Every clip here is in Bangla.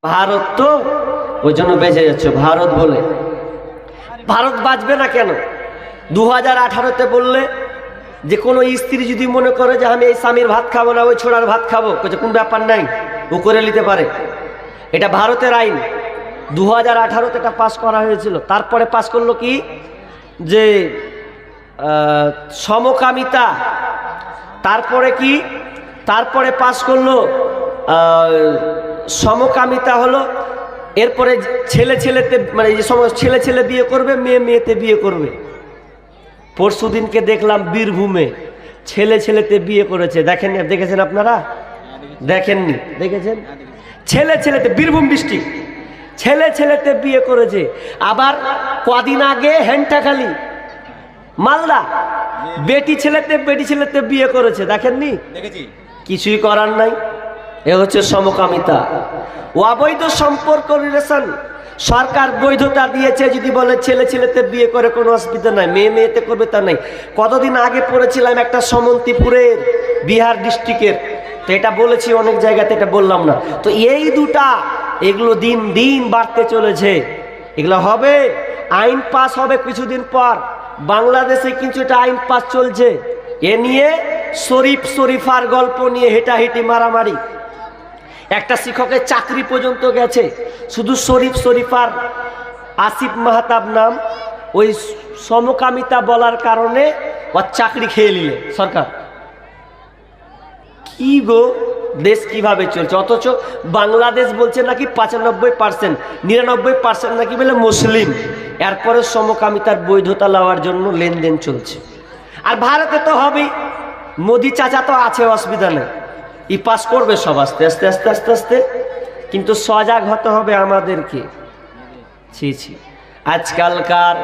ভারত তো ওই জন্য বেঁচে যাচ্ছে ভারত বলে। ভারত বাঁচবে না কেন? 2018-তে বললে যে কোনো স্ত্রী যদি মনে করে যে আমি এই স্বামীর ভাত খাবো না, ওই ছোড়ার ভাত খাবো, কোন ব্যাপার নাই, ও করে নিতে পারে। এটা ভারতের আইন। 2018-তে এটা পাস করা হয়েছিল। তারপরে পাস করলো কি যে সমকামিতা। তারপরে কি, তারপরে পাস করলো সমকামিতা হলো। এরপরে ছেলে ছেলেতে মানে যে সময় ছেলে ছেলে বিয়ে করবে, মেয়ে মেয়েতে বিয়ে করবে। পরশুদিনকে দেখলাম বীরভূমে ছেলে ছেলেতে বিয়ে করেছে। দেখেছেন আপনারা? দেখেননি? দেখেছেন? ছেলে ছেলেতে, বীরভূম ডিস্ট্রিক্ট ছেলে ছেলেতে বিয়ে করেছে। আবার কদিন আগে হেন্টাখালি মালদা বেটি ছেলেতে বিয়ে করেছে। দেখেননি? দেখেছি। কিছুই করার নাই। এ হচ্ছে সমকামিতা। অবৈধ সম্পর্ক রিলেশন সরকার বৈধতা দিয়েছে। যদি বলে ছেলে ছেলেতে বিয়ে করে কোনো অসুবিধা নাই, মেয়ে মেয়েতে করবে তা নাই। কতদিন আগে পড়েছিলাম একটা সমন্তিপুরের বিহার ডিস্ট্রিক্টের, তো এটা বলেছি অনেক জায়গাতে, এটা বললাম না। তো এই দুটা এগুলো দিন দিন বাড়তে চলেছে। এগুলো হবে, আইন পাস হবে কিছুদিন পর। বাংলাদেশে কিন্তু এটা আইন পাস চলছে। এ নিয়ে শরীফার গল্প নিয়ে হেঁটাহেঁটি মারামারি। একটা শিক্ষকের চাকরি পর্যন্ত গেছে শুধু শরীফার। আসিফ মাহতাব নাম, ওই সমকামিতা বলার কারণে ওর চাকরি খেয়ে নিলে সরকার। কি গো, দেশ কিভাবে চলছে? অথচ বাংলাদেশ বলছে নাকি 95%, 99% নাকি বলে মুসলিম। এরপরে সমকামিতার বৈধতা লওয়ার জন্য লেনদেন চলছে। আর ভারতে তো হবেই। মোদি চাচা তো আছে, অসুবিধা নেই, ই পাস করবে সব আস্তে আস্তে আস্তে আস্তে আস্তে। কিন্তু সজাগ হতে হবে আমাদেরকে। ছি, আজকালকার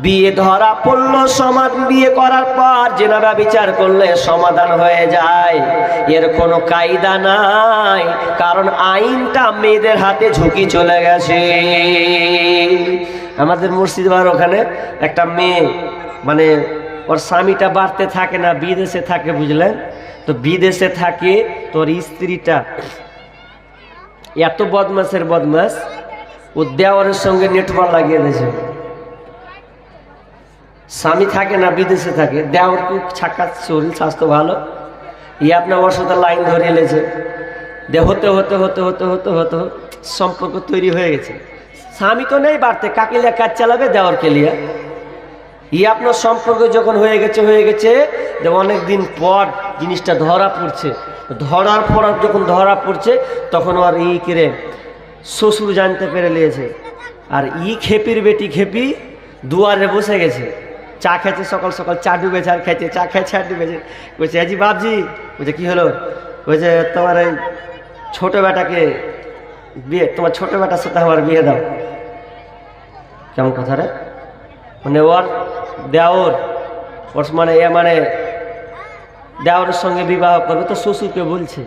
বিয়ে ধরা পড়লো, সমাজ বিয়ে করার পর জেনাবা বিচার করলে সমাধান হয়ে যায়, এর কোনো কায়দা নাই। কারণ আইনটা মেয়েদের হাতে ঝুঁকি চলে গেছে। আমাদের মুর্শিদাবাদ ওখানে একটা মেয়ে, মানে ওর স্বামীটা বাড়তে থাকে না, বিদেশে থাকে, বুঝলেন তো? বিদেশে থাকে, তোর স্ত্রীটা এত বদমাসের বদমাস, ও দেওয়ারের সঙ্গে নেটওয়ার্ক লাগিয়ে দিয়েছে। স্বামী থাকে না, বিদেশে থাকে, দেওয়ার খুব ছাক্কা, শরীর স্বাস্থ্য ভালো, আপনার ওর সাথে লাইন ধরে এলেছে। হতে হতে হতে হতে হতে হতে সম্পর্ক তৈরি হয়ে গেছে। স্বামী তো নেই বাড়তে, কাকিলিয়া কাজ চালাবে দেওয়ারকে লিয়া। আপনার সম্পর্ক যখন হয়ে গেছে যে অনেক দিন পর জিনিসটা ধরা পড়ছে। ধরার পর যখন ধরা পড়ছে তখন আর কেড়ে শ্বশুর জানতে পেরে নিয়েছে। আর খেপির বেটি খেপি দুয়ারে বসে গেছে, চা খেয়েছে, সকাল সকাল চা ডুবেছে, আর খেয়েছে, চা খেয়েছে আর ডুবেছে। বলছে আজি বাপজি, বলছে কি হলো? বলছে তোমার এই ছোট বেটাকে বিয়ে, তোমার ছোট বেটার সাথে আমার বিয়ে দাও। কেমন কথা রে? মানে ওর দেওর, ওর মানে দেওরের সঙ্গে বিবাহ করবে, তো শ্বশুরকে বলছে।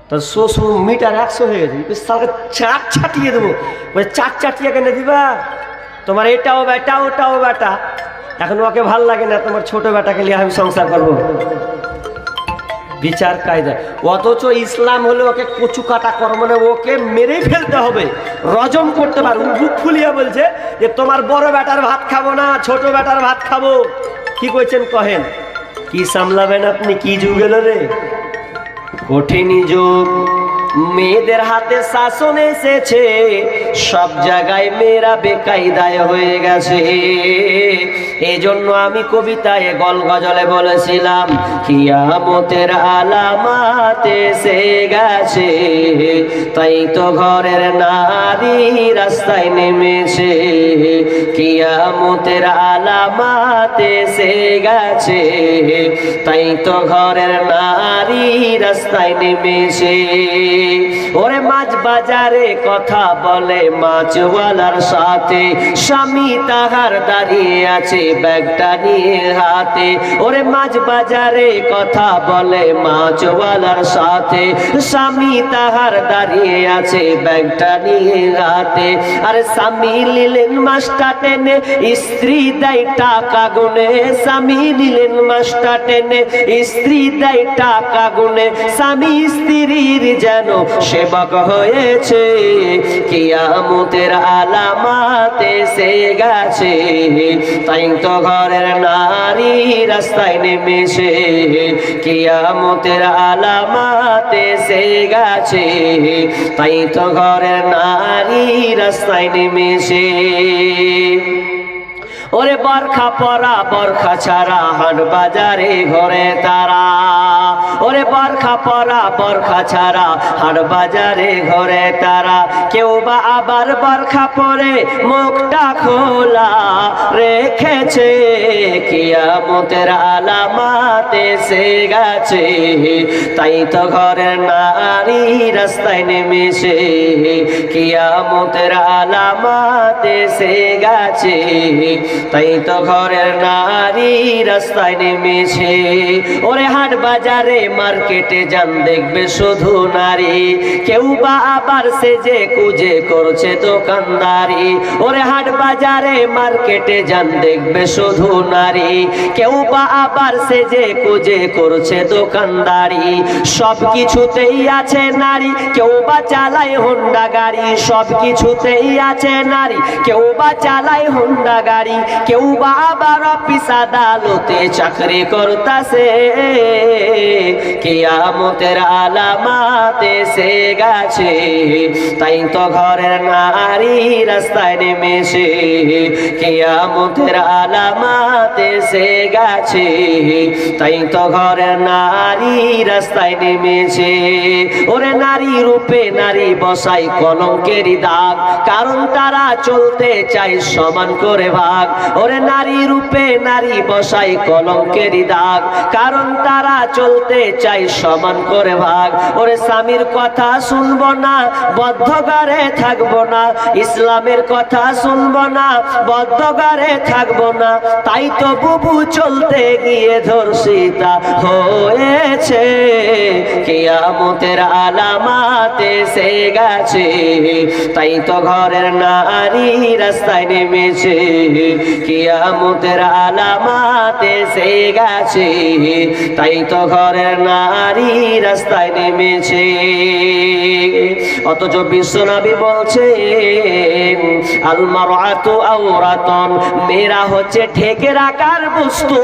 তো শ্বশুর মিটার 100 হয়ে গেছে, চাট ছাটিয়ে দেবো। বলে চাট চাটিয়ে কেন দিবা? তোমার এটাও বেটা, ওটাও বেটা, এখন ওকে ভাল লাগে না, তোমার ছোট বেটাকে নিয়ে আমি সংসার করবো। বিচার কায়দা। অথচ ইসলাম হলে ওকে কচু কাটা কর, মানে ওকে মেরে ফেলতে হবে, রজম করতে পারো। বুক ফুলিয়ে বলছে যে তোমার বড় বেটার ভাত খাবো না, ছোট বেটার ভাত খাবো। কি কইছেন কহেন? কি সামলাবেন আপনি? কি যুগ এলো রে, কঠিন যুগ। মেয়েদের হাতে শাসন এসেছে, সব জায়গায় মেয়েরা বেকায়দায় হয়ে গেছে। এই জন্য আমি কবিতায় গজলে বলেছিলাম, কিয়ামতের আলামত এসে গেছে, তাই তো ঘরের নারী রাস্তায় নেমেছে। কিয়ামতের আলামত এসে গেছে, তাই তো ঘরের নারী রাস্তায় নেমেছে। ওরে মাছ বাজারে কথা বলে মাছওয়ালার সাথে, স্বামী তাহার দাঁড়িয়ে আছে ব্যাগটা নিয়ে হাতে। ওরে মাছ বাজারে কথা বলে মাছওয়ালার সাথে, স্বামী তাহার দাঁড়িয়ে আছে ব্যাগটা নিয়ে হাতে। আরে স্বামী নিলেন মাছটা টেনে, স্ত্রী দেয় টাকা গুনে। স্বামী নিলেন মাছটা টেনে, স্ত্রী দেয় টাকা গুনে। স্বামী স্ত্রীর যেন সেবক হয়েছে, কিয়ামতের আলামাত এসে গেছে, তাই তো ঘরের নারী রাস্তায় নেমেছে, কিয়ামতের আলামাত এসে গেছে, তাই তো ঘরের নারী রাস্তায় নেমেছে। ওরে বরখা পরা বরখা ছাড়া হাট বাজারে ঘরে তারা, ওরে বরখা পরা বরখা ছাড়া হাট বাজারে ঘরে তারা, কেউ বা আবার বরখা পরে মুখটা খোলা রেখেছে, কিয়ামতের আলামাত এসে গেছে, তাই তো ঘরের নারী রাস্তায় নেমেছে, কিয়ামতের আলামাত এসে গেছে, তাই তো ঘরের নারী রাস্তায় নেমেছে। ওরে হাট বাজারে মার্কেটে যান দেখবে শুধু নারী, কেউ বা আবার সেজে কুজে করছে দোকানদারি, ওরে হাট বাজারে মার্কেটে যান দেখবে শুধু নারী, কেউ বা আবার সেজে কুজে করছে দোকানদারি, সব কিছুতেই আছে নারী, কেউ বা চালায় হোন্ডা গাড়ি, সব কিছুতেই আছে নারী, কেউ বা চালায় হোন্ডা গাড়ি, কেউ বা আবার অফিস আদালতে চাকরি করতাছে, কিয়ামতের আলামাত এসে গেছে, তাই তো ঘরের নারী রাস্তায় নেমেছে, কিয়ামতের আলামাত এসে গেছে, তাই তো ঘরের নারী রাস্তায় নেমেছে। ওরে নারী রূপে নারী বসাই কলঙ্কেরই দাগ, কারণ তারা চলতে চায় সমান করে ভাগ, ওরে নারী রূপে নারী বসাই কলঙ্কেরই দাগ, কারণ তারা চলতে চায় সমান করে ভাগ, ওরে স্বামীর কথা শুনবো না বদ্ধ ঘরে থাকবো না, ইসলামের কথা শুনবো না বদ্ধ ঘরে থাকবো না, তাই তো বুবু চলতে গিয়ে ধর্ষিতা হয়েছে, কিয়ামতের আলামাত এসে গেছে, তাই তো ঘরের নারী রাস্তায় নেমেছে, কিয়ামতের আলামাত এসে গেছে, তাই তো ঘরের নারী রাস্তায় নেমেছে। অথচ বিশ্বনবী বলছেন আল মারআতু আওরাতুন, মেয়েরা হচ্ছে ঢেকে রাখার বস্তু,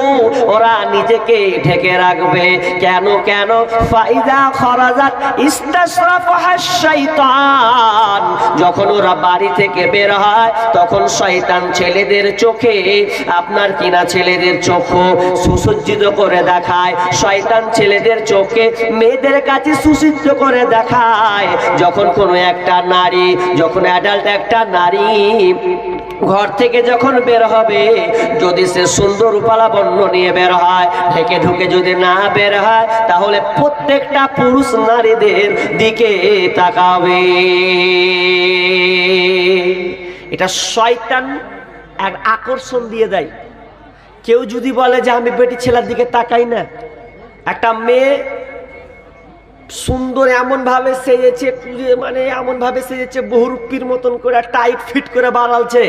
ওরা নিজেকে ঢেকে রাখবে। কেন কেন? ফাইদা খরাজাত ইস্তাশরাফাহা শাইতান, যখন ওরা বাড়ি থেকে বের হয় তখন শয়তান ছেলেদের চোখে, আপনার কিনা ছেলেদের চক্ষু সুসজ্জিত করে দেখায়, শয়তান ছেলেদের চোখে মেয়েদের কাছে সুসজ্জিত করে দেখায়। যখন কোনো একটা নারী, যখন অ্যাডাল্ট একটা নারী ঘর থেকে যখন বের হবে, যদি সে সুন্দর রূপালাবণ্য নিয়ে বের হয়, ঢেকে ঢুকে যদি না বের হয়, তাহলে প্রত্যেকটা পুরুষ নারীদের দিকে তাকাবে। এটা শয়তান এক আকর্ষণ দিয়ে দেয়। কেউ যদি বলে যে আমি বেটি ছেলের দিকে তাকাই না, একটা মেয়ে সুন্দর এমন ভাবে সেজেছে, মানে এমন ভাবে সেজেছে বহুরূপীর মতন করে টাইট ফিট করে বাড়ালছে,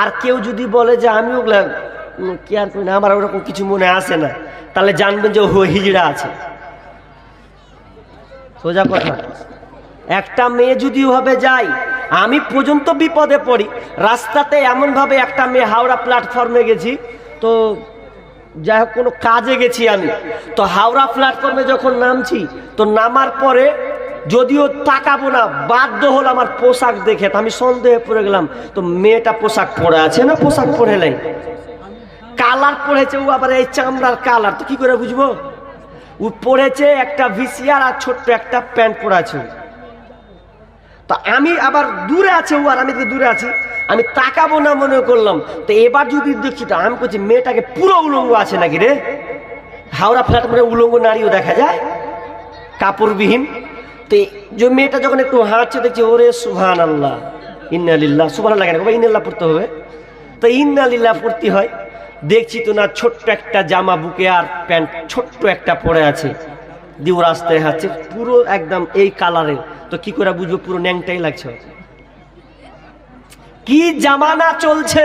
আর কেউ যদি বলে যে আমি ওগুলা কি আর করি না, আমার ওরকম কিছু মনে আসে না, তাহলে জানবেন যে ও হিজড়া আছে। সোজা কথা, একটা মেয়ে যদি ওভাবে যায়, আমি পর্যন্ত বিপদে পড়ি। রাস্তাতে এমন ভাবে একটা মেয়ে, হাওড়া প্ল্যাটফর্মে গেছি, তো যাই হোক কোনো কাজে গেছি আমি, তো হাওড়া প্ল্যাটফর্মে যখন নামছি, তো নামার পরে যদিও তাকাবো না, বাধ্য হল আমার পোশাক দেখে, তো আমি সন্দেহে পড়ে গেলাম, তো মেয়েটা পোশাক পরে আছে না, পোশাক পরে নাই, কালার পরেছে, ও আবার এই চামড়ার কালার, তো কি করে বুঝবো? ও পরেছে একটা ভিসিআর আর ছোট্ট একটা প্যান্ট পরে আছে। তো আমি আবার দূরে আছে ও, আর আমি দূরে আছি, আমি তাকাবো না মনে করলাম। তো এবার যদি দেখছি, তো আমি বলছি মেয়েটাকে পুরো উলঙ্গ আছে নাকি রে? হাওড়া প্ল্যাটফর্মে উলঙ্গ নারীও দেখা যায়, কাপড়বিহীন। তো যে মেয়েটা যখন একটু হাঁটছে, দেখছি ওরে সুবহানাল্লাহ, ইন্না লিল্লাহ, সুবহানাল্লাহ কেন বাবা, ইন্নাল্লাহ পড়তে হবে, তো ইন্না লিল্লাহ পড়তে হয়। দেখছি তো না, ছোট্ট একটা জামা, বুকে আর প্যান্ট ছোট্ট একটা পরে আছে, দিয়ে রাস্তায় হাঁটছে পুরো একদম এই কালারের। তো কি করে বুঝবো? পুরো ন্যাংটাই লাগছে। কি জামানা চলছে!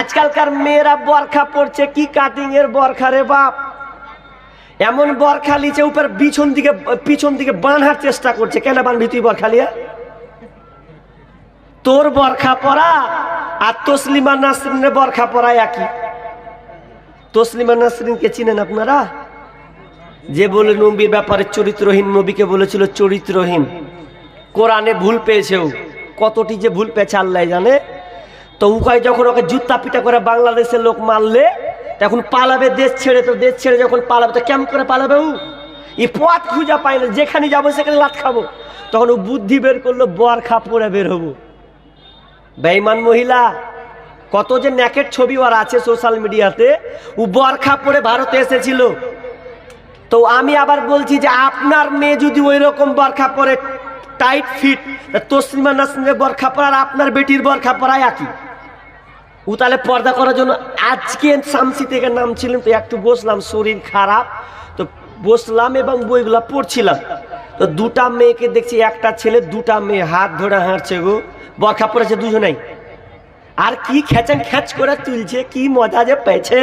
আজকালকার মেয়েরা বরখা পড়ছে, কি কাটিং এর বরখা রে বাপ! এমন বরখা লিচে উপর পিছন দিকে বাঁধার চেষ্টা করছে। কেন বাঁধবি তুই বরখা লিয়া? তোর বরখা পরা আর তসলিমা নাসরিনের বরখা পরা একই। তসলিমা নাসরিনকে চিনেন আপনারা? যে বলে নবীর ব্যাপারে চরিত্রহীন, নবীকে বলেছিল চরিত্রহীন, কোরআনে ভুল পেয়েছেও, কতটি যে ভুল পেয়েছে আল্লাহ জানে। তো উকাই যখন ওকে জুতা পিটা করে বাংলাদেশের লোক মারলে তখন পালাবে দেশ ছেড়ে। তো দেশ ছেড়ে যখন পালাবে তো কেমন করে পালাবে? ই পথ খুঁজা পায় না, যেখানে যাবো সেখানে লাত খাবো। তখন ও বুদ্ধি বের করলো, বরখা পরে বের হবো। বেঈমান মহিলা, কত যে নেকেট ছবি ওর আছে সোশ্যাল মিডিয়াতে। ও বরখা পরে ভারতে এসেছিল। তো আমি আবার বলছি যে আপনার মেয়ে যদি ওই রকম বরখা পরে টাইট ফিট, তসলিমা নাসরিনের বরখা পরা আর আপনার বেটির বরখা পরা একই। ও তাহলে পর্দা করার জন্য আজকে শামসি থেকে নামছিলাম, তো একটু বসলাম, শরীর খারাপ, তো বসলাম এবং বইগুলা পড়ছিলাম। তো দুটা মেয়েকে দেখছি, একটা ছেলে দুটা মেয়ে হাত ধরে হাঁটছে গো, বরখা পরেছে দুজনেই। আর কি খেঁচান খ্যাচ করে তুলছে, কি মজা যে পেয়েছে।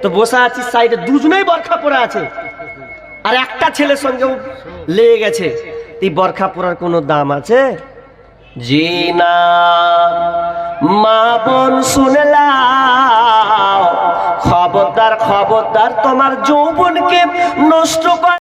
তো বসে আছি সাইডে, দুজনেই বরখা পরে আছে, আর একটা ছেলের সঙ্গেও লেগে গেছে। এই বরখা পরার কোনো দাম আছে? জি না। মা বোন শুনলাম, খবরদার খবরদার তোমার যৌবনকে নষ্ট কর।